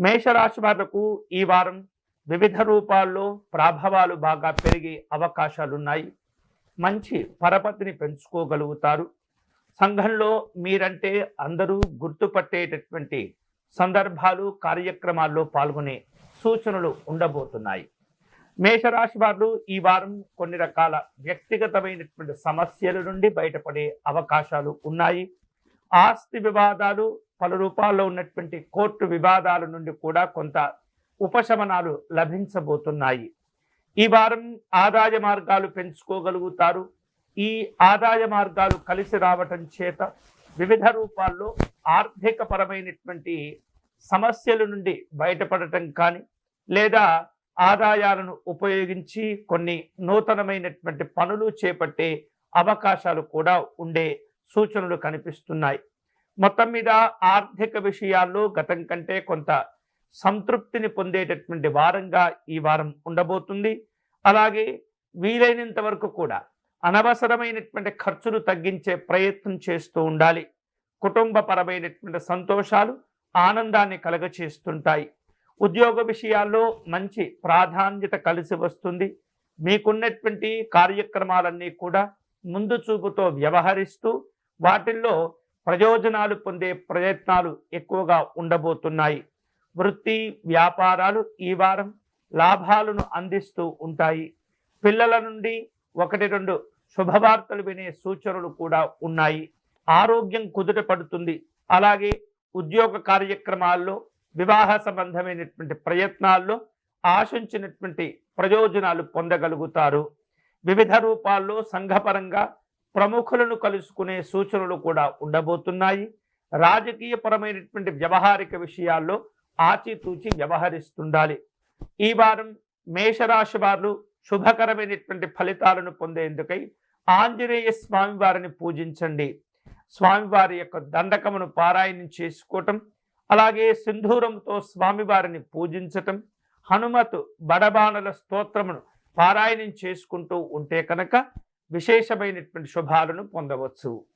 మేషరాశి వాళ్లకు ఈ వారం వివిధ రూపాల్లో ప్రభావాలు బాగా పెరిగే అవకాశాలున్నాయి. మంచి పరపతిని పెంచుకోగలుగుతారు. సంఘంలో మీరంటే అందరూ గుర్తుపట్టేటటువంటి సందర్భాలు, కార్యక్రమాల్లో పాల్గొనే సూచనలు ఉండబోతున్నాయి. మేషరాశి వారు ఈ వారం కొన్ని రకాల వ్యక్తిగతమైనటువంటి సమస్యల నుండి బయటపడే అవకాశాలు ఉన్నాయి. ఆస్తి వివాదాలు, పలు రూపాల్లో ఉన్నటువంటి కోర్టు వివాదాల నుండి కూడా కొంత ఉపశమనాలు లభించబోతున్నాయి. ఈ వారం ఆదాయ మార్గాలు పెంచుకోగలుగుతారు. ఈ ఆదాయ మార్గాలు కలిసి రావటం చేత వివిధ రూపాల్లో ఆర్థిక పరమైనటువంటి సమస్యల నుండి బయటపడటం కానీ, లేదా ఆదాయాలను ఉపయోగించి కొన్ని నూతనమైనటువంటి పనులు చేపట్టే అవకాశాలు కూడా ఉండే సూచనలు కనిపిస్తున్నాయి. మొత్తం మీద ఆర్థిక విషయాల్లో గతం కంటే కొంత సంతృప్తిని పొందేటటువంటి వారంగా ఈ వారం ఉండబోతుంది. అలాగే వీలైనంత వరకు కూడా అనవసరమైనటువంటి ఖర్చులు తగ్గించే ప్రయత్నం చేస్తూ ఉండాలి. కుటుంబపరమైనటువంటి సంతోషాలు ఆనందాన్ని కలగచేస్తుంటాయి. ఉద్యోగ విషయాల్లో మంచి ప్రాధాన్యత కలిసి వస్తుంది. మీకున్నటువంటి కార్యక్రమాలన్నీ కూడా ముందు చూపుతో వ్యవహరిస్తూ వాటిల్లో ప్రయోజనాలు పొందే ప్రయత్నాలు ఎక్కువగా ఉండబోతున్నాయి. వృత్తి వ్యాపారాలు ఈ వారం లాభాలను అందిస్తూ ఉంటాయి. పిల్లల నుండి 1-2 శుభవార్తలు వినే సూచనలు కూడా ఉన్నాయి. ఆరోగ్యం కుదుట పడుతుంది. అలాగే ఉద్యోగ కార్యక్రమాల్లో, వివాహ సంబంధమైనటువంటి ప్రయత్నాల్లో ఆశించినటువంటి ప్రయోజనాలు పొందగలుగుతారు. వివిధ రూపాల్లో సంఘపరంగా ప్రముఖులను కలుసుకునే సూచనలు కూడా ఉండబోతున్నాయి. రాజకీయపరమైనటువంటి వ్యవహారిక విషయాల్లో ఆచితూచి వ్యవహరిస్తుండాలి. ఈ వారం మేషరాశి వారు శుభకరమైనటువంటి ఫలితాలను పొందేందుకై ఆంజనేయ స్వామి వారిని పూజించండి. స్వామివారి యొక్క దండకమును పారాయణం చేసుకోవటం, అలాగే సింధూరంతో స్వామివారిని పూజించటం, హనుమత్ బడబాణల స్తోత్రమును పారాయణం చేసుకుంటూ ఉంటే కనుక విశేషమైనటువంటి శుభాలను పొందవచ్చు.